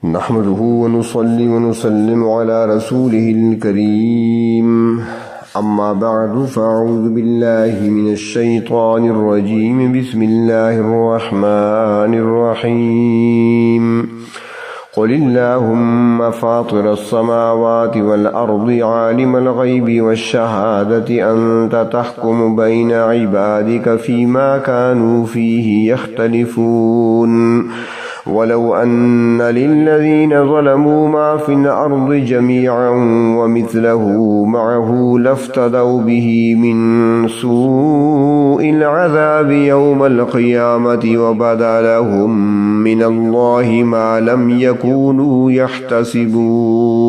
نحمده ونصلي ونسلم على رسوله الكريم أما بعد فأعوذ بالله من الشيطان الرجيم بسم الله الرحمن الرحيم قل اللهم فاطر السماوات والأرض عالم الغيب والشهادة أنت تحكم بين عبادك فيما كانوا فيه يختلفون ولو أن للذين ظلموا ما في الأرض جميعا ومثله معه لافتدوا به من سوء العذاب يوم القيامة وبدا لهم من الله ما لم يكونوا يحتسبون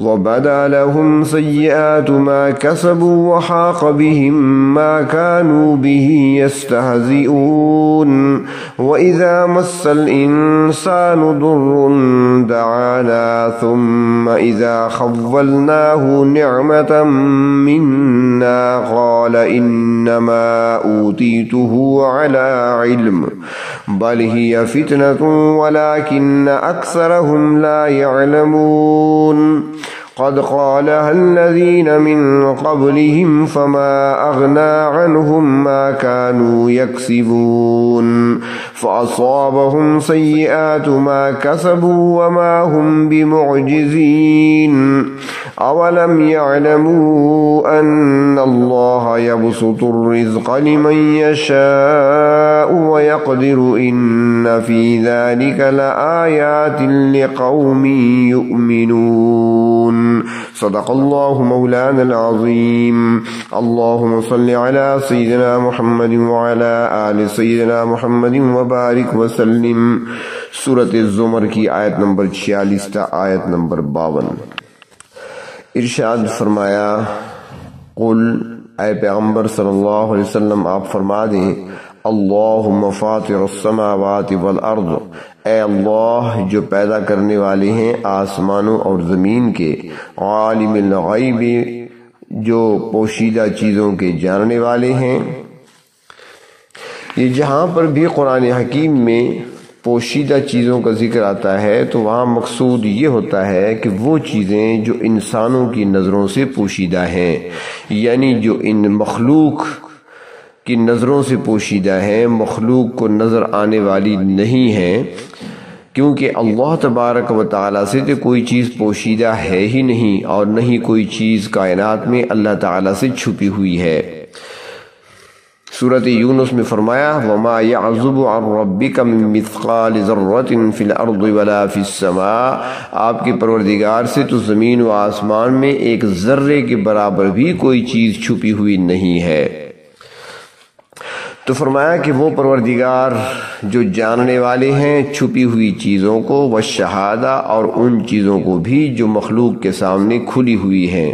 وبدا لهم سيئات ما كسبوا وحاق بهم ما كانوا به يستهزئون وإذا مس الإنسان ضر دعانا ثم إذا خولناه نعمة منا قال إنما أوتيته على علم بل هي فتنة ولكن أكثرهم لا يعلمون قد قالها الذين من قبلهم فما أغنى عنهم ما كانوا يكسبون فأصابهم سيئات ما كسبوا وما هم بمعجزين أولم يعلموا أن الله يبسط الرزق لمن يشاء ويقدر إن في ذلك لآيات لقوم يؤمنون صدق الله مولانا العظيم اللهم صل على سيدنا محمد وعلى آل سيدنا محمد وبارك وسلم سورة الزمر کی آیت نمبر 46 تا آیت نمبر 52 ارشاد فرمایا قل اے پیغمبر صلی اللہ علیہ وسلم آپ فرما دیں اللہم فاطر السماوات والارض اے اللہ جو پیدا کرنے والے ہیں آسمانوں اور زمین کے عالم الغیب جو پوشیدہ چیزوں کے جاننے والے ہیں یہ جہاں پر بھی قرآن حکیم میں پوشیدہ چیزوں کا ذکر آتا ہے تو وہاں مقصود یہ ہوتا ہے کہ وہ چیزیں جو انسانوں کی نظروں سے پوشیدہ ہیں یعنی جو ان مخلوق کی نظروں سے پوشیدہ ہیں مخلوق کو نظر آنے والی نہیں ہیں کیونکہ اللہ تبارک و تعالیٰ سے تو کوئی چیز پوشیدہ ہے ہی نہیں اور نہ ہی کوئی چیز کائنات میں اللہ تعالیٰ سے چھپی ہوئی ہے سورۃ یونس میں فرمایا وما يعزب عن ربك من مثقال ذرة في الارض ولا في السماء آپ کے پروردگار سے تو زمین و آسمان میں ایک ذرے کے برابر بھی کوئی چیز چھپی ہوئی نہیں ہے تو فرمایا کہ وہ پروردگار جو جاننے والے ہیں چھپی ہوئی چیزوں کو والشہادہ اور ان چیزوں کو بھی جو مخلوق کے سامنے کھلی ہوئی ہیں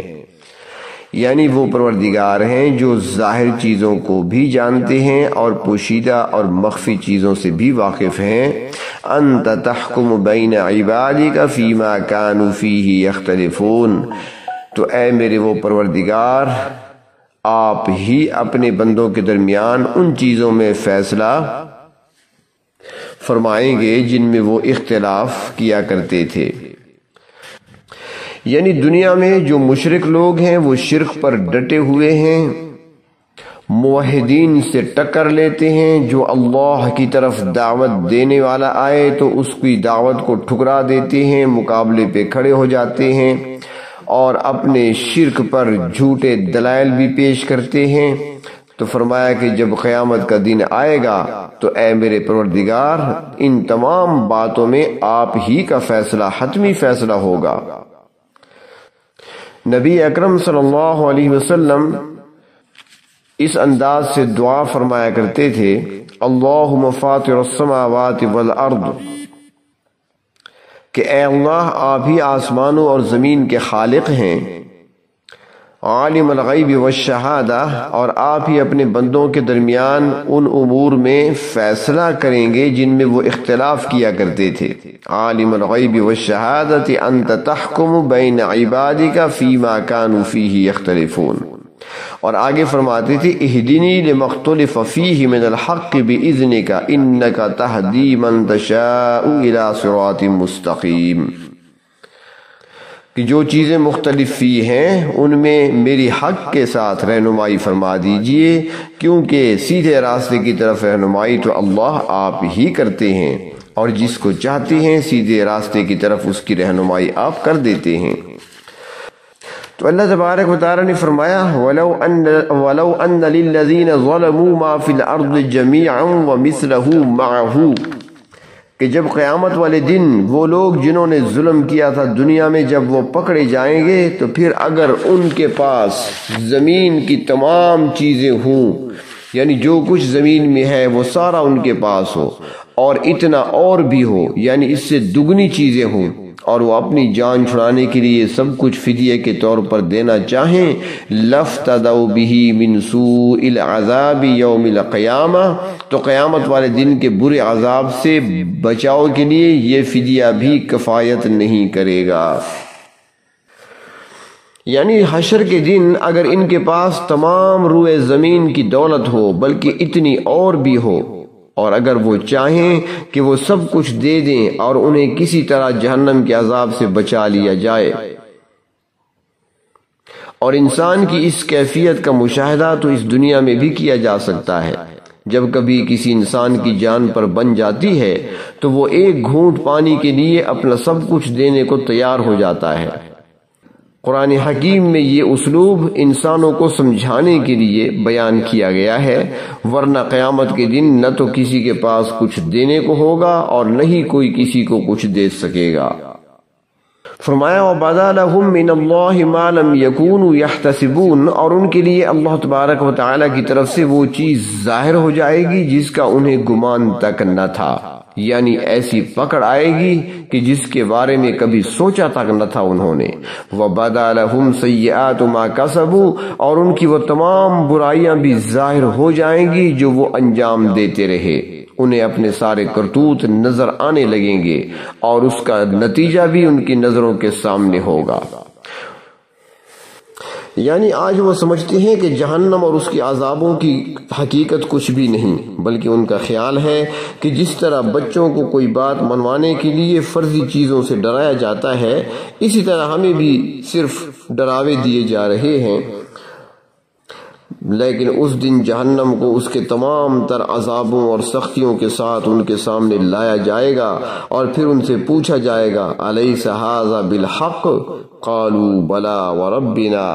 یعنی وہ پروردگار ہیں جو ظاہر چیزوں کو بھی جانتے ہیں اور پوشیدہ اور مخفی چیزوں سے بھی واقف ہیں انت تحکم بین عبادک فیما کانوا فیہ یختلفون تو اے میرے وہ پروردگار آپ ہی اپنے بندوں کے درمیان ان چیزوں میں فیصلہ فرمائیں گے جن میں وہ اختلاف کیا کرتے تھے یعنی دنیا میں جو مشرک لوگ ہیں وہ شرک پر ڈٹے ہوئے ہیں موحدین سے ٹکر لیتے ہیں جو اللہ کی طرف دعوت دینے والا آئے تو اس کی دعوت کو ٹھکرا دیتے ہیں مقابلے پہ کھڑے ہو جاتے ہیں اور اپنے شرک پر جھوٹے دلائل بھی پیش کرتے ہیں تو فرمایا کہ جب قیامت کا دن آئے گا تو اے میرے پروردگار ان تمام باتوں میں آپ ہی کا فیصلہ حتمی فیصلہ ہوگا نبی اکرم صلی اللہ علیہ وسلم اس انداز سے دعا فرمایا کرتے تھے اللہم فاطر السماوات والارض کہ اے اللہ آپ ہی آسمانوں اور زمین کے خالق ہیں عالم الغیب والشہادہ اور آپ ہی اپنے بندوں کے درمیان ان امور میں فیصلہ کریں گے جن میں وہ اختلاف کیا کرتے تھے عالم الغیب والشہادہ انت تحکم بین عبادک فیما کانوا فیہ یختلفون اور آگے فرماتے تھے اہدنی لما اختلف فیہ من الحق باذنک انک تہدی من تشاء الی صراط مستقیم، کہ جو چیزیں مختلف فی ہیں ان میں میری حق کے ساتھ رہنمائی فرما دیجئے، کیونکہ سیدھے راستے کی طرف رہنمائی تو اللہ آپ ہی کرتے ہیں، اور جس کو چاہتے ہیں سیدھے راستے کی طرف اس کی رہنمائی آپ کر دیتے ہیں۔ تو اللہ تبارک و تعالی نے فرمایا وَلَوْ أَنَّ لِلَّذِينَ ظَلَمُوا مَا فِي الْأَرْضِ جَمِيعًا وَمِثْلَهُ مَعَهُ، کہ جب قیامت والے دن وہ لوگ جنہوں نے ظلم کیا تھا دنیا میں جب وہ پکڑے جائیں گے تو پھر اگر ان کے پاس زمین کی تمام چیزیں ہوں، یعنی جو کچھ زمین میں ہے وہ سارا ان کے پاس ہو، اور اتنا اور بھی ہو یعنی اس سے دگنی چیزیں ہوں، اور وہ اپنی جان چھڑانے کے لیے سب کچھ فدیے کے طور پر دینا چاہیں، لَافْتَدَوْا بِهِ مِنْ سُوءِ الْعَذَابِ يَوْمِ الْقِيَامَةِ، تو قیامت والے دن کے برے عذاب سے بچاؤ کے لیے یہ فدیہ بھی کفایت نہیں کرے گا۔ یعنی حشر کے دن اگر ان کے پاس تمام روئے زمین کی دولت ہو بلکہ اتنی اور بھی ہو، اور اگر وہ چاہیں کہ وہ سب کچھ دے دیں اور انہیں کسی طرح جہنم کے عذاب سے بچا لیا جائے، اور انسان کی اس کیفیت کا مشاہدہ تو اس دنیا میں بھی کیا جا سکتا ہے۔ جب کبھی کسی انسان کی جان پر بن جاتی ہے تو وہ ایک گھونٹ پانی کے لیے اپنا سب کچھ دینے کو تیار ہو جاتا ہے۔ قرآن حکیم میں یہ اسلوب انسانوں کو سمجھانے کے لیے بیان کیا گیا ہے، ورنہ قیامت کے دن نہ تو کسی کے پاس کچھ دینے کو ہوگا اور نہ ہی کوئی کسی کو کچھ دے سکے گا۔ فرمایا وَبَدَا لَهُم مِّنَ اللَّهِ مَا لَمْ يَكُونُوا يَحْتَسِبُونَ، اور ان کے لیے اللہ تبارک و تعالی کی طرف سے وہ چیز ظاہر ہو جائے گی جس کا انہیں گمان تک نہ تھا، یعنی ایسی پکڑ آئے گی کہ جس کے بارے میں کبھی سوچا تک نہ تھا انہوں نے۔ وَبَدَا لَهُمْ سَيِّئَاتُ مَا كَسَبُوا، اور ان کی وہ تمام برائیاں بھی ظاہر ہو جائیں گی جو وہ انجام دیتے رہے، انہیں اپنے سارے کرتوت نظر آنے لگیں گے اور اس کا نتیجہ بھی ان کی نظروں کے سامنے ہوگا۔ یعنی آج وہ سمجھتے ہیں کہ جہنم اور اس کے عذابوں کی حقیقت کچھ بھی نہیں، بلکہ ان کا خیال ہے کہ جس طرح بچوں کو کوئی بات منوانے کے لیے فرضی چیزوں سے ڈرایا جاتا ہے، اسی طرح ہمیں بھی صرف ڈراوے دیے جا رہے ہیں، لیکن اس دن جہنم کو اس کے تمام تر عذابوں اور سختیوں کے ساتھ ان کے سامنے لایا جائے گا، اور پھر ان سے پوچھا جائے گا الیس ھذا بالحق قالوا بلی وربنا،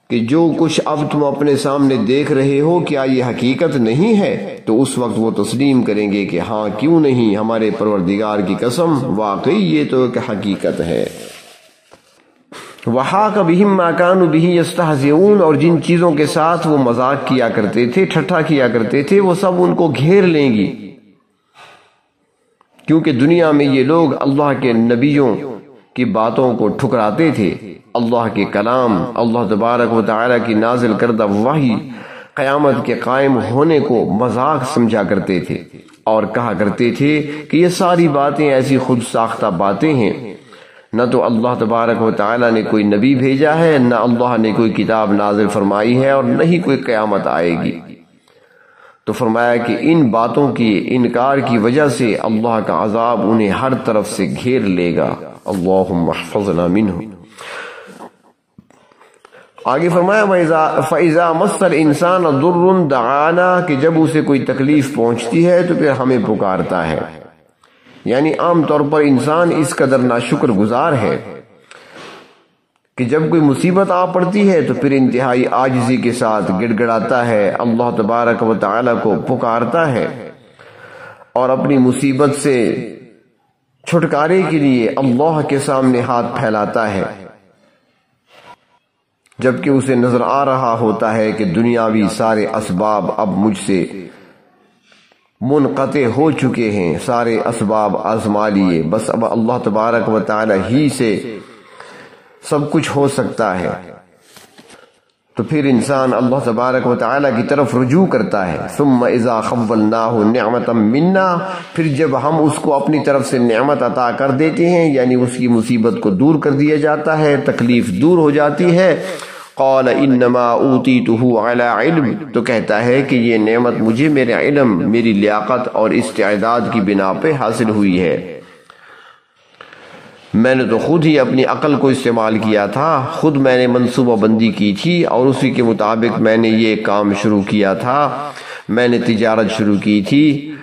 کہ جو کچھ اب تم اپنے سامنے دیکھ رہے ہو کیا یہ حقیقت نہیں ہے؟ تو اس وقت وہ تسلیم کریں گے کہ ہاں کیوں نہیں، ہمارے پروردگار کی قسم واقعی یہ تو ایک حقیقت ہے۔ وَحَاقَ بِهِم مَّا كَانُوا بِهِ يَسْتَهْزِئُونَ، اور جن چیزوں کے ساتھ وہ مذاق کیا کرتے تھے، ٹھٹھا کیا کرتے تھے، وہ سب ان کو گھیر لیں گی، کیونکہ دنیا میں یہ لوگ اللہ کے نبیوں کی باتوں کو ٹھکراتے تھے، اللہ کے کلام، اللہ تبارک و تعالی کی نازل کردہ وحی، قیامت کے قائم ہونے کو مذاق سمجھا کرتے تھے، اور کہا کرتے تھے کہ یہ ساری باتیں ایسی خود ساختہ باتیں ہیں، نہ تو اللہ تبارک و تعالی نے کوئی نبی بھیجا ہے، نہ اللہ نے کوئی کتاب نازل فرمائی ہے، اور نہ ہی کوئی قیامت آئے گی۔ تو فرمایا کہ ان باتوں کی انکار کی وجہ سے اللہ کا عذاب انہیں ہر طرف سے گھیر لے گا، اللہم احفظنا منہ۔ آگے فرمایا فَإِذَا مَسَّ الْإِنسَانَ ضُرٌّ دَعَانَا، کہ جب اسے کوئی تکلیف پہنچتی ہے تو پھر ہمیں پکارتا ہے، یعنی عام طور پر انسان اس قدر ناشکر گزار ہے کہ جب کوئی مصیبت آ پڑتی ہے تو پھر انتہائی عاجزی کے ساتھ گڑ گڑاتا ہے، اللہ تبارک و تعالی کو پکارتا ہے، اور اپنی مصیبت سے چھٹکارے کے لیے اللہ کے سامنے ہاتھ پھیلاتا ہے، جبکہ اسے نظر آ رہا ہوتا ہے کہ دنیاوی سارے اسباب اب مجھ سے منقطع ہو چکے ہیں، سارے اسباب آزما لیے، بس اب اللہ تبارک و تعالی ہی سے سب کچھ ہو سکتا ہے۔ تو پھر انسان اللہ تبارک و تعالی کی طرف رجوع کرتا ہے، ثم اذا خولناہ نعمتا منا، پھر جب ہم اس کو اپنی طرف سے نعمت عطا کر دیتے ہیں، یعنی اس کی مصیبت کو دور کر دیا جاتا ہے، تکلیف دور ہو جاتی ہے، قال انما اوتیتہ علی علم، تو کہتا ہے کہ یہ نعمت مجھے میرے علم، میری لیاقت اور استعداد کی بنا پہ حاصل ہوئی ہے، میں نے تو خود ہی اپنی عقل کو استعمال کیا تھا، خود میں نے منصوبہ بندی کی تھی اور اسی کے مطابق میں نے یہ کام شروع کیا تھا، میں نے تجارت شروع کی تھی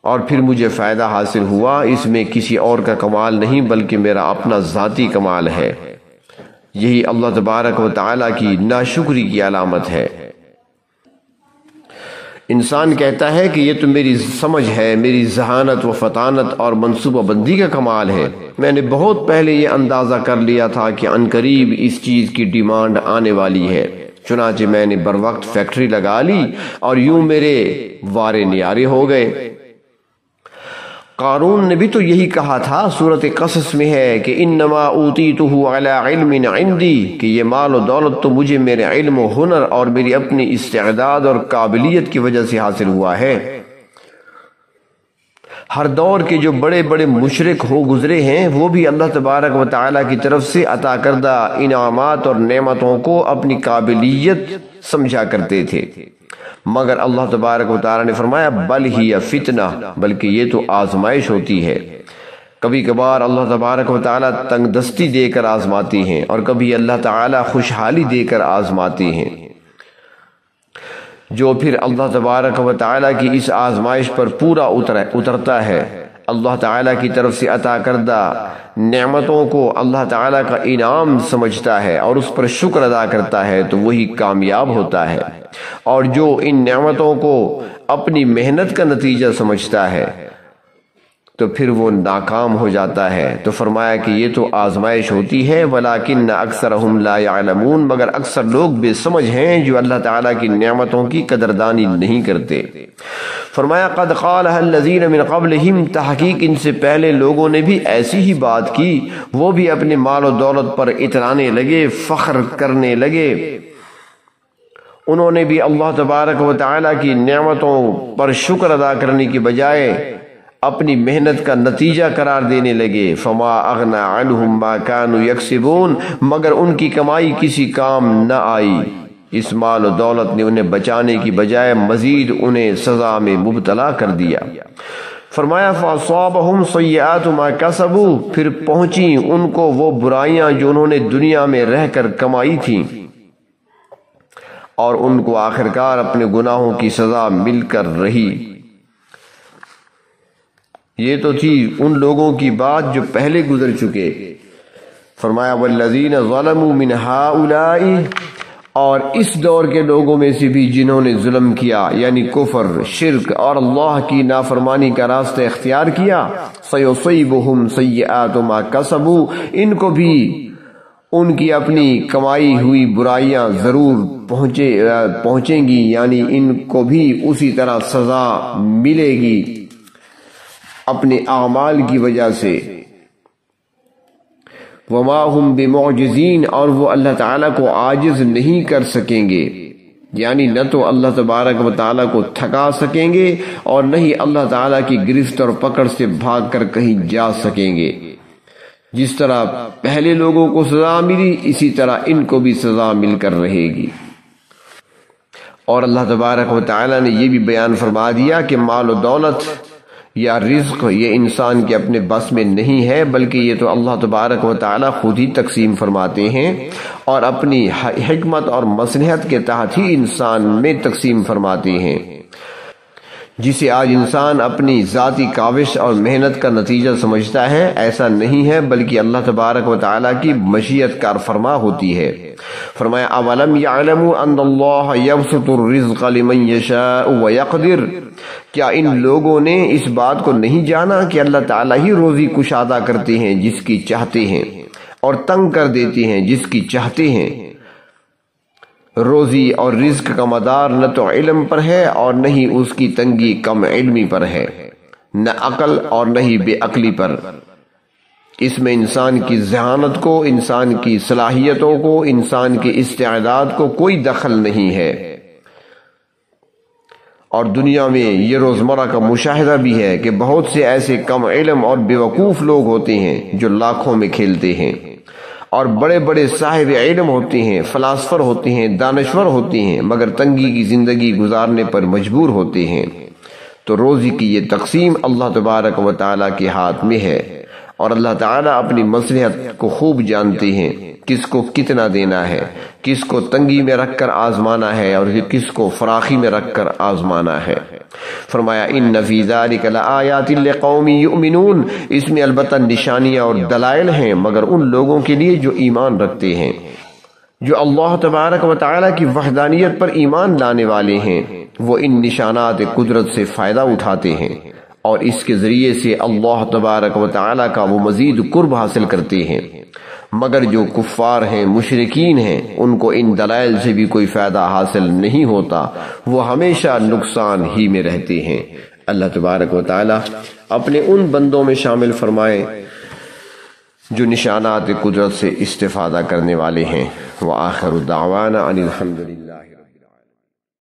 اور پھر مجھے فائدہ حاصل ہوا، اس میں کسی اور کا کمال نہیں بلکہ میرا اپنا ذاتی کمال ہے۔ یہی اللہ تبارک و تعالیٰ کی ناشکری کی علامت ہے۔ انسان کہتا ہے کہ یہ تو میری سمجھ ہے، میری ذہانت و فطانت اور منصوبہ بندی کا کمال ہے، میں نے بہت پہلے یہ اندازہ کر لیا تھا کہ عنقریب اس چیز کی ڈیمانڈ آنے والی ہے، چنانچہ میں نے بروقت فیکٹری لگا لی اور یوں میرے وارے نیارے ہو گئے۔ قارون نے بھی تو یہی کہا تھا، سورۃ قصص میں ہے کہ انما اوتیتہ علی علم عندی، کہ یہ مال و دولت تو مجھے میرے علم و ہنر اور میری اپنی استعداد اور قابلیت کی وجہ سے حاصل ہوا ہے۔ ہر دور کے جو بڑے بڑے مشرک ہو گزرے ہیں وہ بھی اللہ تبارک و تعالیٰ کی طرف سے عطا کردہ انعامات اور نعمتوں کو اپنی قابلیت سمجھا کرتے تھے، مگر اللہ تبارک و تعالیٰ نے فرمایا بل ہی فتنہ، بلکہ یہ تو آزمائش ہوتی ہے۔ کبھی کبھار اللہ تبارک و تعالیٰ تنگ دستی دے کر آزماتی ہیں اور کبھی اللہ تعالیٰ خوشحالی دے کر آزماتی ہیں۔ جو پھر اللہ تبارک و تعالیٰ کی اس آزمائش پر پورا اترتا ہے، اللہ تعالیٰ کی طرف سے عطا کردہ نعمتوں کو اللہ تعالیٰ کا انعام سمجھتا ہے اور اس پر شکر ادا کرتا ہے تو وہی کامیاب ہوتا ہے، اور جو ان نعمتوں کو اپنی محنت کا نتیجہ سمجھتا ہے تو پھر وہ ناکام ہو جاتا ہے۔ تو فرمایا کہ یہ تو آزمائش ہوتی ہے، ولیکن اکثرہم لا یعلمون، مگر اکثر لوگ بے سمجھ ہیں جو اللہ تعالیٰ کی نعمتوں کی قدردانی نہیں کرتے۔ فرمایا قد قالها الذین من قبلہم، تحقیق ان سے پہلے لوگوں نے بھی ایسی ہی بات کی، وہ بھی اپنے مال و دولت پر اترانے لگے، فخر کرنے لگے، انہوں نے بھی اللہ تبارک و تعالیٰ کی نعمتوں پر شکر ادا کرنے کی بجائے اپنی محنت کا نتیجہ قرار دینے لگے۔ فما اغنى عنہم ما كانوا یکسبون، مگر ان کی کمائی کسی کام نہ آئی، اس مال و دولت نے انہیں بچانے کی بجائے مزید انہیں سزا میں مبتلا کر دیا۔ فرمایا فاصابہم سیئات ما کسبوا، پھر پہنچی ان کو وہ برائیاں جو انہوں نے دنیا میں رہ کر کمائی تھیں، اور ان کو آخرکار اپنے گناہوں کی سزا مل کر رہی۔ یہ تو تھی ان لوگوں کی بات جو پہلے گزر چکے۔ فرمایا والذین ظلموا من ہؤلاء، اور اس دور کے لوگوں میں سے بھی جنہوں نے ظلم کیا، یعنی کفر، شرک اور اللہ کی نافرمانی کا راستہ اختیار کیا، سیصیبہم سیئات ما کسبوا، ان کو بھی ان کی اپنی کمائی ہوئی برائیاں ضرور پہنچیں گی، یعنی ان کو بھی اسی طرح سزا ملے گی اپنے اعمال کی وجہ سے۔ وما ہم بمعجزین، اور وہ اللہ تعالیٰ کو عاجز نہیں کر سکیں گے، یعنی نہ تو اللہ تبارک و تعالیٰ کو تھکا سکیں گے اور نہ ہی اللہ تعالیٰ کی گرفت اور پکڑ سے بھاگ کر کہیں جا سکیں گے۔ جس طرح پہلے لوگوں کو سزا ملی، اسی طرح ان کو بھی سزا مل کر رہے گی۔ اور اللہ تبارک و تعالیٰ نے یہ بھی بیان فرما دیا کہ مال و دولت یا رزق یہ انسان کے اپنے بس میں نہیں ہے، بلکہ یہ تو اللہ تبارک و تعالیٰ خود ہی تقسیم فرماتے ہیں اور اپنی حکمت اور مصلحت کے تحت ہی انسان میں تقسیم فرماتے ہیں۔ جسے آج انسان اپنی ذاتی کاوش اور محنت کا نتیجہ سمجھتا ہے، ایسا نہیں ہے، بلکہ اللہ تبارک و تعالیٰ کی مشیت کار فرما ہوتی ہے۔ فرمایا اولم یعلموا ان اللہ یبسط الرزق لمن یشاء ویقدر، کیا ان لوگوں نے اس بات کو نہیں جانا کہ اللہ تعالیٰ ہی روزی کشادہ کرتے ہیں جس کی چاہتے ہیں اور تنگ کر دیتے ہیں جس کی چاہتے ہیں۔ روزی اور رزق کا مدار نہ تو علم پر ہے اور نہ ہی اس کی تنگی کم علمی پر ہے، نہ عقل اور نہ ہی بے عقلی پر۔ اس میں انسان کی ذہانت کو، انسان کی صلاحیتوں کو، انسان کی استعداد کو کوئی دخل نہیں ہے۔ اور دنیا میں یہ روزمرہ کا مشاہدہ بھی ہے کہ بہت سے ایسے کم علم اور بیوقوف لوگ ہوتے ہیں جو لاکھوں میں کھیلتے ہیں اور بڑے بڑے صاحب علم ہوتے ہیں، فلاسفر ہوتے ہیں، دانشور ہوتے ہیں، مگر تنگی کی زندگی گزارنے پر مجبور ہوتے ہیں۔ تو روزی کی یہ تقسیم اللہ تبارک و تعالیٰ کے ہاتھ میں ہے، اور اللہ تعالیٰ اپنی مصلحت کو خوب جانتے ہیں، کس کو کتنا دینا ہے، کس کو تنگی میں رکھ کر آزمانا ہے اور کس کو فراخی میں رکھ کر آزمانا ہے۔ فرمایا ان فی ذلک لآیات لقوم یؤمنون، اس میں البتہ نشانیاں اور دلائل ہیں مگر ان لوگوں کے لیے جو ایمان رکھتے ہیں، جو اللہ تبارک و تعالیٰ کی وحدانیت پر ایمان لانے والے ہیں، وہ ان نشانات قدرت سے فائدہ اٹھاتے ہیں اور اس کے ذریعے سے اللہ تبارک و تعالیٰ کا وہ مزید قرب حاصل کرتے ہیں۔ مگر جو کفار ہیں، مشرکین ہیں، ان کو ان دلائل سے بھی کوئی فائدہ حاصل نہیں ہوتا، وہ ہمیشہ نقصان ہی میں رہتے ہیں۔ اللہ تبارک و تعالیٰ اپنے ان بندوں میں شامل فرمائے جو نشانات قدرت سے استفادہ کرنے والے ہیں۔ وآخر دعوانا ان الحمد للہ۔